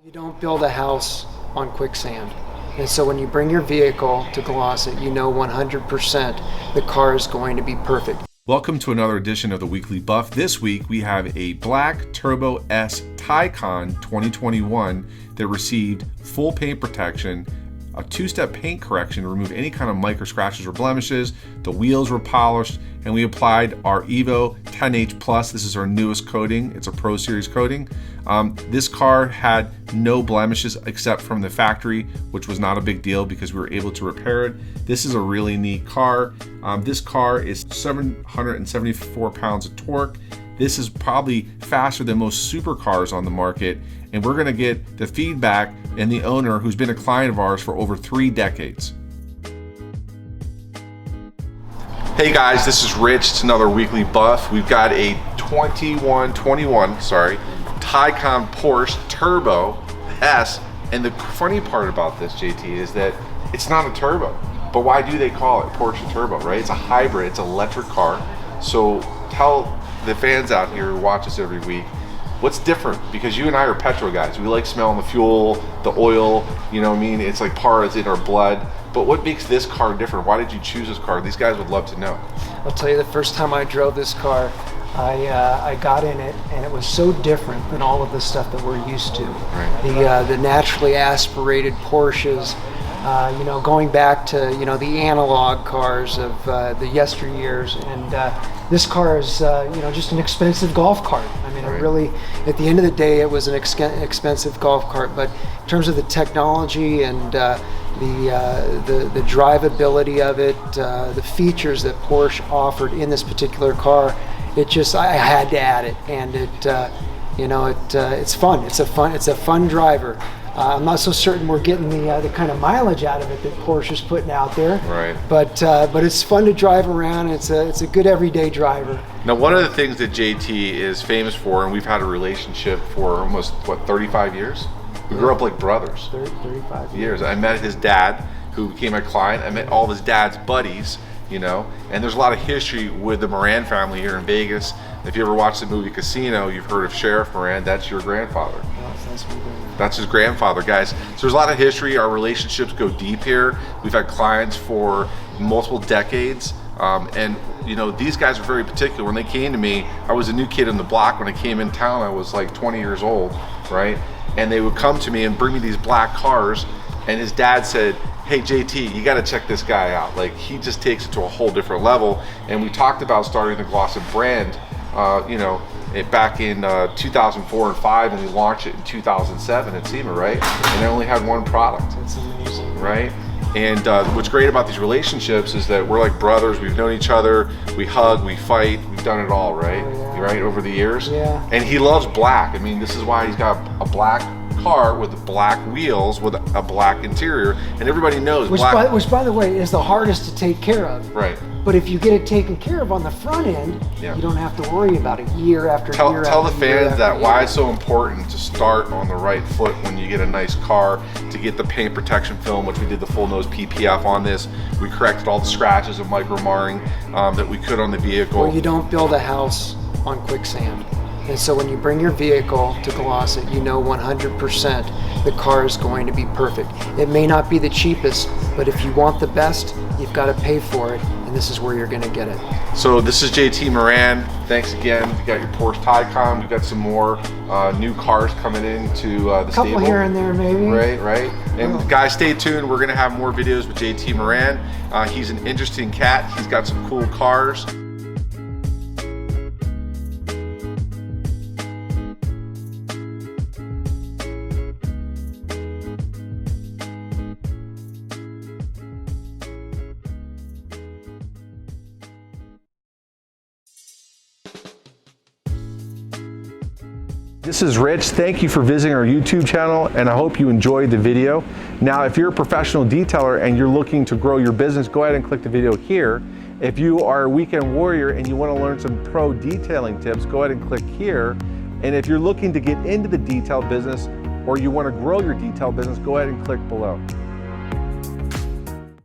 You don't build a house on quicksand. And so when you bring your vehicle to gloss it, you know 100% the car is going to be perfect. Welcome to another edition of the Weekly Buff. This week we have a Black Turbo S Taycan 2021 that received full paint protection, a two-step paint correction to remove any kind of micro scratches or blemishes. The wheels were polished, and we applied our EVO 10H Plus. This is our newest coating. It's a Pro Series coating. This car had no blemishes except from the factory, which was not a big deal because we were able to repair it. This is a really neat car. This car is 774 pounds of torque. This is probably faster than most supercars on the market, and we're gonna get the feedback and the owner, who's been a client of ours for over 3 decades. Hey guys, this is Rich. It's another Weekly Buff. We've got a 21 Taycan Porsche Turbo S, and the funny part about this, JT, is that it's not a turbo. But why do they call it Porsche Turbo, right? It's a hybrid, it's an electric car. So tell the fans out here who watch us every week, what's different? Because you and I are petrol guys. We like smelling the fuel, the oil, you know what I mean? It's like part of it in our blood. But what makes this car different? Why did you choose this car? These guys would love to know. I'll tell you, the first time I drove this car, I got in it, and it was so different than all of the stuff that we're used to. Right. The naturally aspirated Porsches, you know, going back to, you know, the analog cars of the yesteryears, and this car is, you know, just an expensive golf cart. I mean, it really, at the end of the day, it was an expensive golf cart. But in terms of the technology and the drivability of it, the features that Porsche offered in this particular car, it just, I had to add it, and it, you know, it's fun. It's a fun driver. I'm not so certain we're getting the kind of mileage out of it that Porsche's putting out there. Right. But it's fun to drive around. It's a good everyday driver. Now, one of the things that JT is famous for, and we've had a relationship for almost, what, 35 years? We grew up like brothers. 35 years. I met his dad, who became a client. I met all of his dad's buddies, you know, and there's a lot of history with the Moran family here in Vegas. If you ever watched the movie Casino, you've heard of Sheriff Moran. That's your grandfather. That's his grandfather, guys. So there's a lot of history. Our relationships go deep here. We've had clients for multiple decades. And you know, these guys are very particular. When they came to me, I was a new kid on the block. When I came in town, I was like 20 years old, right? And they would come to me and bring me these black cars, and his dad said, hey JT, you gotta check this guy out. Like, he just takes it to a whole different level. And we talked about starting the Glossip brand, you know, back in 2004 and 5, and we launched it in 2007 at SEMA, right? And I only had one product. That's amazing. Right? And what's great about these relationships is that we're like brothers. We've known each other, we hug, we fight, we've done it all, right? Oh, yeah. Right, over the years. Yeah. And he loves black. I mean, this is why he's got a black car with black wheels with a black interior, and everybody knows which by the way is the hardest to take care of. Right. But if you get it taken care of on the front end, yeah, you don't have to worry about it year after year. Tell the fans that why it's so important to start on the right foot when you get a nice car, to get the paint protection film, which we did the full nose PPF on this. We corrected all the scratches and micro marring that we could on the vehicle. Well, you don't build a house on quicksand. And so when you bring your vehicle to gloss it, you know 100% the car is going to be perfect. It may not be the cheapest, but if you want the best, you've got to pay for it, and this is where you're going to get it. So this is JT Moran. Thanks again. You got your Porsche Taycan. We've got some more new cars coming into the stable. A couple here and there, maybe. Right. And guys, stay tuned. We're going to have more videos with JT Moran. He's an interesting cat. He's got some cool cars. This is Rich. Thank you for visiting our YouTube channel, and I hope you enjoyed the video. Now, if you're a professional detailer and you're looking to grow your business, go ahead and click the video here. If you are a weekend warrior and you want to learn some pro detailing tips, go ahead and click here. And if you're looking to get into the detail business or you want to grow your detail business, go ahead and click below.